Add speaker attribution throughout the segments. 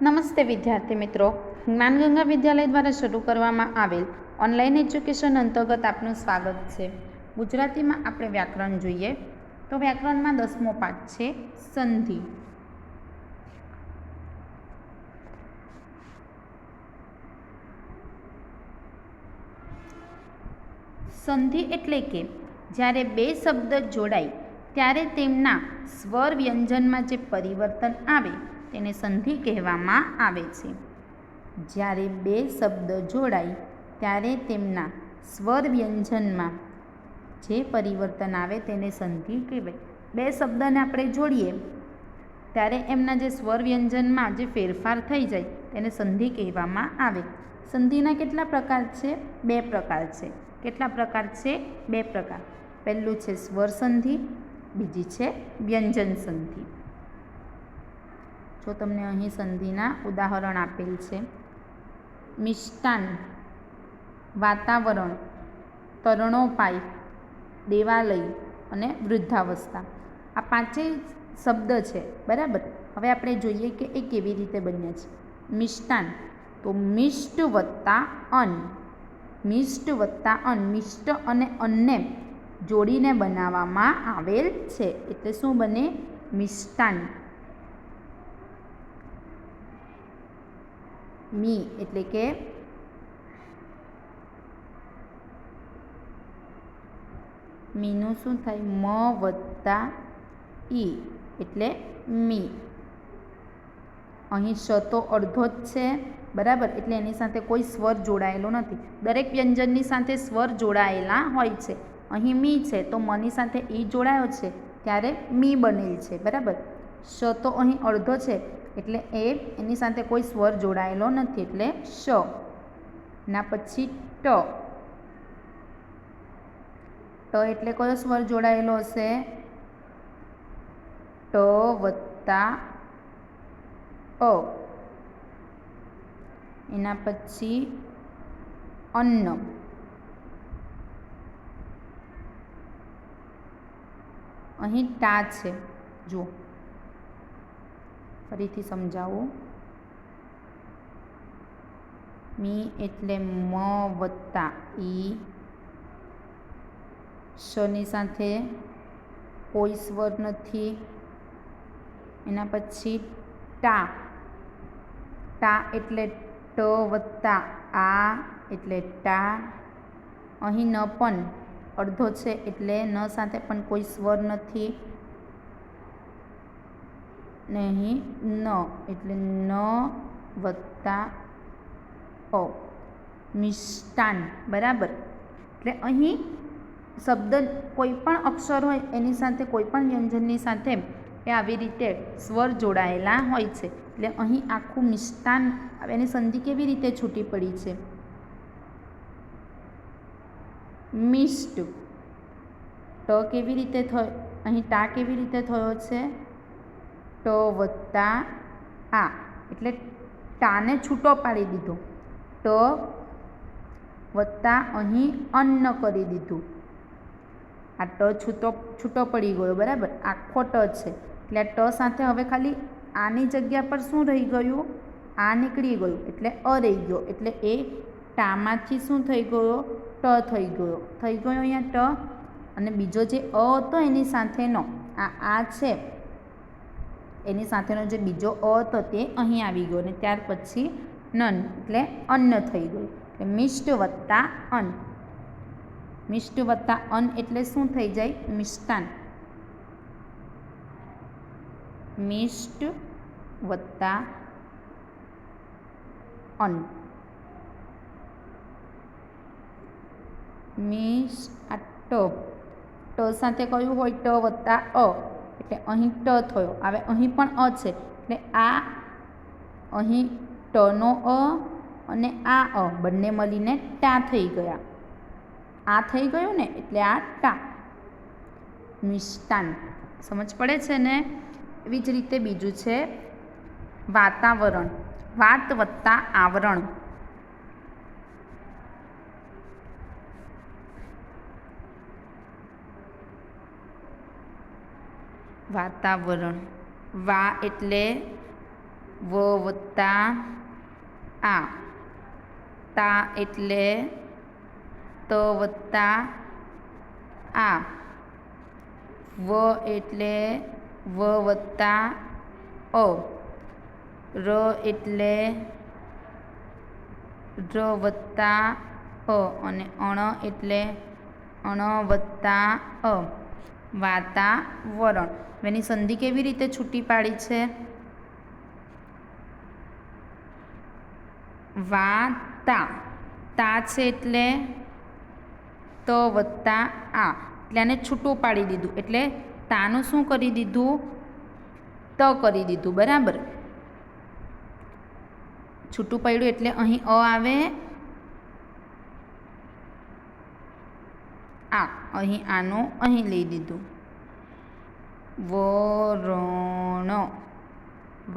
Speaker 1: નમસ્તે વિદ્યાર્થી મિત્રો, જ્ઞાનગંગા વિદ્યાલય દ્વારા શરૂ કરવામાં આવેલ ઓનલાઈન એજ્યુકેશન અંતર્ગત આપનું સ્વાગત છે. ગુજરાતીમાં આપણે વ્યાકરણ જોઈએ તો વ્યાકરણમાં 10મો પાઠ છે સંધિ. સંધિ એટલે કે જ્યારે બે શબ્દ જોડાય ત્યારે તેમના સ્વર વ્યંજનમાં જે પરિવર્તન આવે તેને સંધિ કહેવામાં આવે છે. જ્યારે બે શબ્દ જોડાય ત્યારે તેમના સ્વર વ્યંજનમાં જે પરિવર્તન આવે તેને સંધિ કહેવાય. બે શબ્દને આપણે જોડીએ ત્યારે એમના જે સ્વર વ્યંજનમાં જે ફેરફાર થઈ જાય તેને સંધિ કહેવામાં આવે. સંધિના કેટલા પ્રકાર છે? 2 પ્રકાર છે. કેટલા પ્રકાર છે? 2 પ્રકાર. પહેલું છે સ્વર સંધિ, બીજી છે વ્યંજન સંધિ. જો તમને અહીં સંધિના ઉદાહરણ આપેલ છે: મિષ્ટાન, વાતાવરણ, તરણોપાય, દેવાલય અને વૃદ્ધાવસ્થા. આ 5 શબ્દ છે, બરાબર. હવે આપણે જોઈએ કે એ કેવી રીતે બન્યા છે. મિષ્ટાન તો મિષ્ટ વત્તા અન્ન, મિષ્ટ વત્તા અન્ન, મિષ્ટ અને અન્નને જોડીને બનાવવામાં આવેલ છે એટલે શું બને? મિષ્ટાન. મી એટલે કે મીનું શું થાય? મ વત્તા ઈ એટલે મી. અહીં શ તો અડધો જ છે, બરાબર, એટલે એની સાથે કોઈ સ્વર જોડાયેલો નથી. દરેક વ્યંજનની સાથે સ્વર જોડાયેલા હોય છે. અહીં મી છે તો મની સાથે ઈ જોડાયો છે ત્યારે મી બનેલ છે, બરાબર. શ તો અહીં અડધો છે એટલે એની સાથે કોઈ સ્વર જોડાયેલો નથી એટલે શ. ના પછી ટ. ટ એટલે કયો સ્વર જોડાયેલો હશે? ટ વત્તા અ. એના પછી અન્ન. અહીં ટા છે, જુઓ ફરીથી સમજાવું. મી એટલે મ વત્તા ઈ. શની સાથે કોઈ સ્વર નથી. એના પછી ટા. ટા એટલે ટ વત્તા આ એટલે ટા. અહીં ન પણ અડધો છે એટલે ન સાથે પણ કોઈ સ્વર નથી. ને અહીં ન એટલે ન વત્તા અ, મિષ્ટાન, બરાબર. એટલે અહીં શબ્દ કોઈ પણ અક્ષર હોય એની સાથે કોઈ પણ વ્યંજનની સાથે એ આવી રીતે સ્વર જોડાયેલા હોય છે. એટલે અહીં આખું મિષ્ટાન, એની સંધિ કેવી રીતે છૂટી પડી છે? મિષ્ટ. ટ કેવી રીતે થયો? અહીં ટા કેવી રીતે થયો છે? ટ વત્તા આ એટલે ટાને છૂટો પાડી દીધો. ટ વત્તા અહીં અન્ન કરી દીધું. આ ટ છૂટો પડી ગયો, બરાબર. આખો ટ છે એટલે આ ટ સાથે હવે ખાલી આની જગ્યા પર શું રહી ગયું? આ નીકળી ગયું એટલે અ રહી ગયો. એટલે એ ટામાંથી શું થઈ ગયો? ટ થઈ ગયો. અહીંયા ટ. અને બીજો જે અ હતો એની સાથેનો આ છે, એની સાથેનો જે બીજો અ હતો તે અહીં આવી ગયો. અને ત્યાર પછી નન એટલે અન્ન થઈ ગયું. એટલે મિષ્ટ વત્તા અન્ન. મિષ્ટ વત્તા અન્ન એટલે શું થઈ જાય? મિષ્ટાન. મિષ્ટ વત્તા અન્ન. આ ટ. ટ સાથે કયું હોય? ટ વત્તા અ એટલે અહીં ટ થયો. હવે અહીં પણ અ છે એટલે આ અહીં ટનો અ અને આ અ બંને મળીને ટા થઈ ગયા. આ થઈ ગયું ને એટલે આ ટા. મિષ્ટાન. સમજ પડે છે ને? એવી જ રીતે બીજું છે વાતાવરણ. વાત વત્તા આવરણ. વાતાવરણ. વા એટલે વ વત્તા આ, તા એટલે ત વત્તા આ, વ એટલે વ વત્તા અ, ર એટલે ર વત્તા અ અને અણ એટલે અણ વત્તા અ, વાતાવરણ. એની સંધિ કેવી રીતે છૂટી પાડી છે? વાતા, તા છે એટલે ત વત્તા આ, એટલે આને છૂટું પાડી દીધું, એટલે તાનું શું કરી દીધું? ત કરી દીધું. બરાબર, છૂટું પડ્યું એટલે અહીં અ આવે, આ અહીં આનું અહીં લઈ દીધું. વરણ,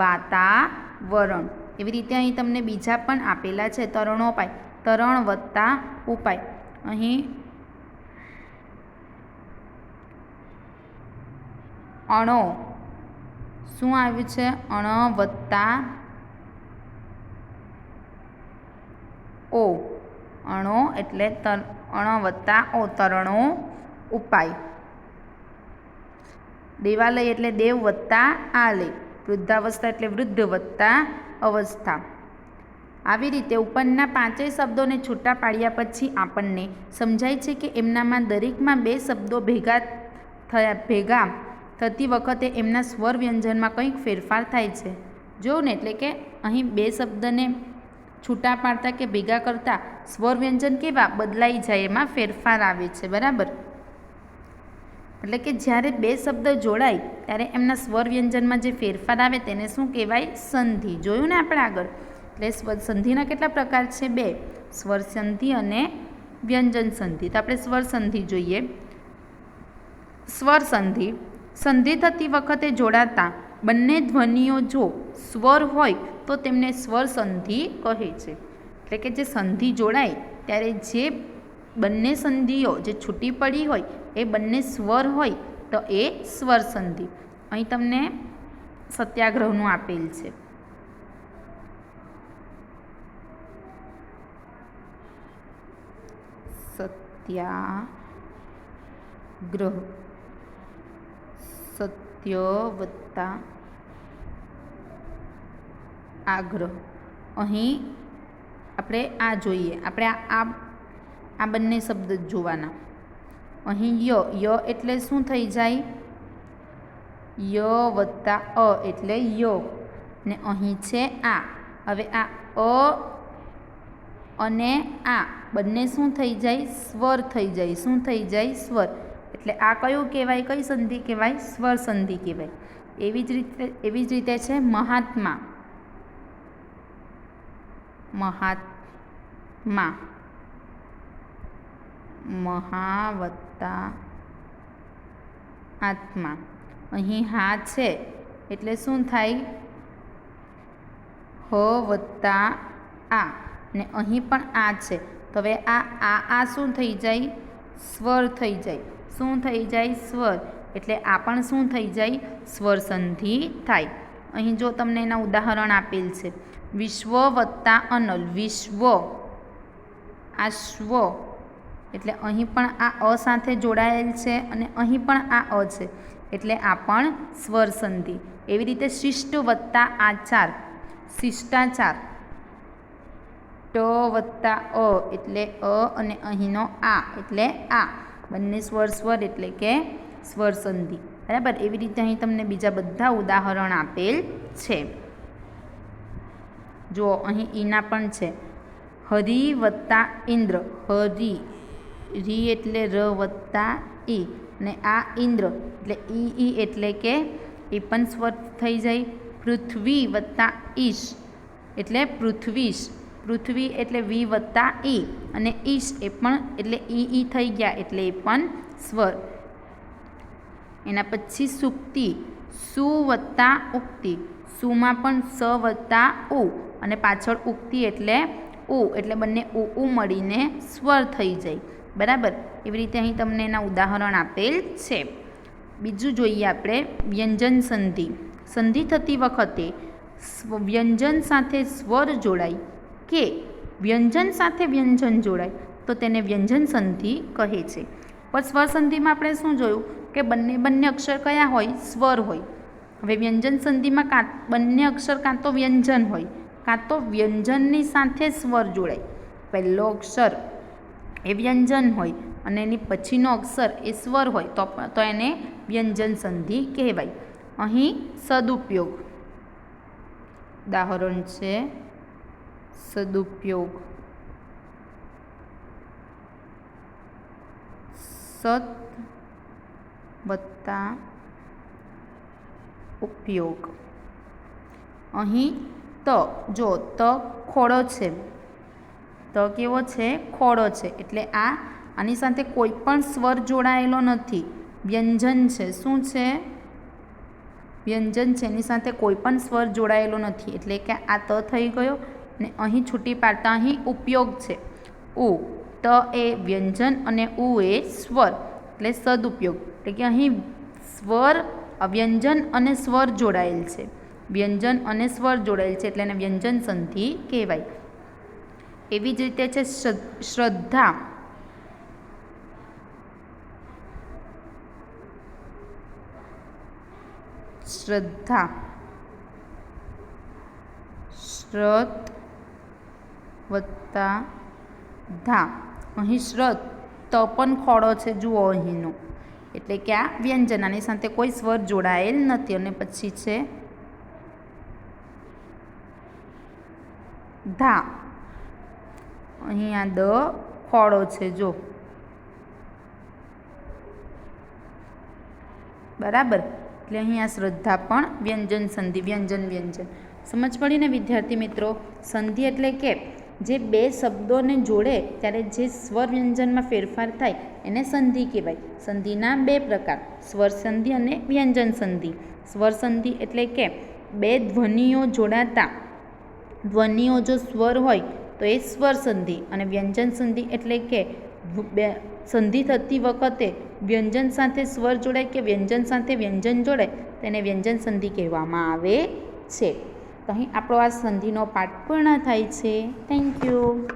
Speaker 1: વાતાવરણ. એવી રીતે અહીં તમને બીજા પણ આપેલા છે. તરણોપાય, તરણ વત્તા ઉપાય. અહીં અણો શું આવ્યું છે? અણ વત્તા ઓ, અણો એટલે અણ વત્તા ઓ, તરણો ઉપાય. દેવાલય એટલે દેવ વત્તા આલય. વૃદ્ધાવસ્થા એટલે વૃદ્ધ વત્તા અવસ્થા. આવી રીતે ઉપરના 5 શબ્દોને છૂટા પાડ્યા પછી આપણને સમજાય છે કે એમનામાં દરેકમાં 2 શબ્દો ભેગા થતી વખતે એમના સ્વર વ્યંજનમાં કંઈક ફેરફાર થાય છે. જો ને, એટલે કે અહીં 2 શબ્દને છૂટા પાડતા કે ભેગા કરતા સ્વર વ્યંજન કેવા બદલાઈ જાય, એમાં ફેરફાર આવે છે. બરાબર, એટલે કે જ્યારે 2 શબ્દ જોડાય ત્યારે એમના સ્વર વ્યંજનમાં જે ફેરફાર આવે તેને શું કહેવાય? સંધિ. જોયું ને આપણે આગળ. એટલે સંધિના કેટલા પ્રકાર છે? 2, સ્વર સંધિ અને વ્યંજન સંધિ. તો આપણે સ્વર સંધિ જોઈએ. સ્વર સંધિ, સંધિ થતી વખતે જોડાતા બંને ધ્વનિઓ જો સ્વર હોય તો તેમને સ્વર સંધિ કહે છે. એટલે કે જે સંધિ જોડાય ત્યારે જે બંને સંધિઓ જે છૂટી પડી હોય એ બંને સ્વર હોય તો એ સ્વર સંધિ. અહીં તમને સત્યાગ્રહનું આપેલ છે. સત્યાગ્રહ, સત્ય વત્તા આગ્રહ. અહીં આપણે આ જોઈએ, આપણે આ બંને શબ્દ જોવાના. અહીં ય એટલે શું થઈ જાય? ય વત્તા અ એટલે યો, ને અહીં છે આ. હવે આ અ અને આ બંને શું થઈ જાય? સ્વર થઈ જાય. શું થઈ જાય? સ્વર. એટલે આ કયું કહેવાય? કઈ સંધિ કહેવાય? સ્વર સંધિ કહેવાય. એવી જ રીતે છે મહાત્મા. મહાત્મા, મહા વત્તા આત્મા. અહીં હા છે એટલે શું થાય? હ વત્તા આ, ને અહીં પણ આ છે તો હવે આ શું થઈ જાય? સ્વર થઈ જાય. શું થઈ જાય? સ્વર. એટલે આ પણ શું થઈ જાય? સ્વર સંધિ થાય. અહીં જો તમને એના ઉદાહરણ આપેલ છે. વિશ્વ વત્તા અનલ, વિશ્વ. આ સ્વ એટલે અહીં પણ આ અ સાથે જોડાયેલ છે અને અહીં પણ આ અ છે એટલે આ પણ સ્વર સંધિ. એવી રીતે શિષ્ટ વત્તા આચાર, શિષ્ટાચાર. ટ વત્તા અ એટલે અ અને અહીંનો આ એટલે આ, બંને સ્વર એટલે કે સ્વર સંધિ. બરાબર, એવી રીતે અહીં તમને બીજા બધા ઉદાહરણ આપેલ છે. જો અહીં ઈના પણ છે. હરિ વત્તા ઇન્દ્ર, હરિ, રી એટલે ર વત્તા ઈ, ને આ ઇન્દ્ર એટલે ઈ એટલે કે એ પણ સ્વર થઈ જાય. પૃથ્વી વત્તા ઈશ એટલે પૃથ્વીશ, પૃથ્વી એટલે વી વત્તા ઈ, અને ઈશ એ પણ એટલે ઈ થઈ ગયા એટલે એ પણ સ્વર. એના પછી સુક્તિ, સુ વત્તા ઉક્તિ, સુમાં પણ સ વત્તા ઉ અને પાછળ ઉક્તિ એટલે ઉ, એટલે બંને ઉ મળીને સ્વર થઈ જાય. બરાબર, એવી રીતે અહીં તમને એના ઉદાહરણ આપેલ છે. બીજું જોઈએ આપણે વ્યંજન સંધિ. સંધિ થતી વખતે વ્યંજન સાથે સ્વર જોડાય કે વ્યંજન સાથે વ્યંજન જોડાય તો તેને વ્યંજન સંધિ કહે છે. પણ સ્વર સંધિમાં આપણે શું જોયું કે બંને અક્ષર કયા હોય? સ્વર હોય. હવે વ્યંજન સંધિમાં બંને અક્ષર કાં તો વ્યંજન હોય કાં તો વ્યંજનની સાથે સ્વર જોડાય. પહેલો અક્ષર એ વ્યંજન હોય અને એની પછીનો અક્ષર એ સ્વર હોય તો એને વ્યંજન સંધિ કહેવાય. અહીં સદુપયોગ, ઉદાહરણ છે સદુપયોગ. સત વત્તા ઉપયોગ. અહીં ત, જો ત ખોડો છે, ત કેવો છે? ખોડો છે. એટલે આની સાથે કોઈ પણ સ્વર જોડાયેલો નથી, વ્યંજન છે. શું છે? વ્યંજન છે. એની સાથે કોઈ પણ સ્વર જોડાયેલો નથી એટલે કે આ ત થઈ ગયો. ને અહીં છૂટી પાડતા અહીં ઉપયોગ છે. ઉ, ત એ વ્યંજન અને ઉ એ સ્વર એટલે સદુપયોગ. એટલે કે અહીં સ્વર, વ્યંજન અને સ્વર જોડાયેલ છે. વ્યંજન અને સ્વર જોડાયેલ છે એટલે એને વ્યંજન સંધિ કહેવાય. એવી જ રીતે છે શ્રદ્ધા. શ્રદ્ધા, શ્રદ્ધ વત્તા ધા. અહીં શ્રદ્ધ ત પણ ખોડો છે, જુઓ અહીંનો. એટલે કે આ વ્યંજન, આની સાથે કોઈ સ્વર જોડાયેલ નથી. અને પછી છે ધા. અહીં આ દ ખોડો છે, જો. બરાબર. એટલે અહીં આ શ્રદ્ધા પણ વ્યંજન સંધિ, વ્યંજન વ્યંજન. સમજ પડી ને વિદ્યાર્થી મિત્રો? સંધિ એટલે કે જે બે શબ્દોને જોડે ત્યારે જે સ્વર વ્યંજનમાં ફેરફાર થાય એને સંધિ કહેવાય. સંધિના બે પ્રકાર, સ્વર સંધિ અને વ્યંજન સંધિ. સ્વર સંધિ એટલે કે બે ધ્વનિઓ જોડાતા ધ્વનિઓ જો સ્વર હોય તો એ સ્વર સંધિ. અને વ્યંજન સંધિ એટલે કે સંધિ થતી વખતે વ્યંજન સાથે સ્વર જોડાય કે વ્યંજન સાથે વ્યંજન જોડાય તેને વ્યંજન સંધિ કહેવામાં આવે છે. તો અહીં આપણો આ સંધિનો પાઠ પૂર્ણ થાય છે. Thank you.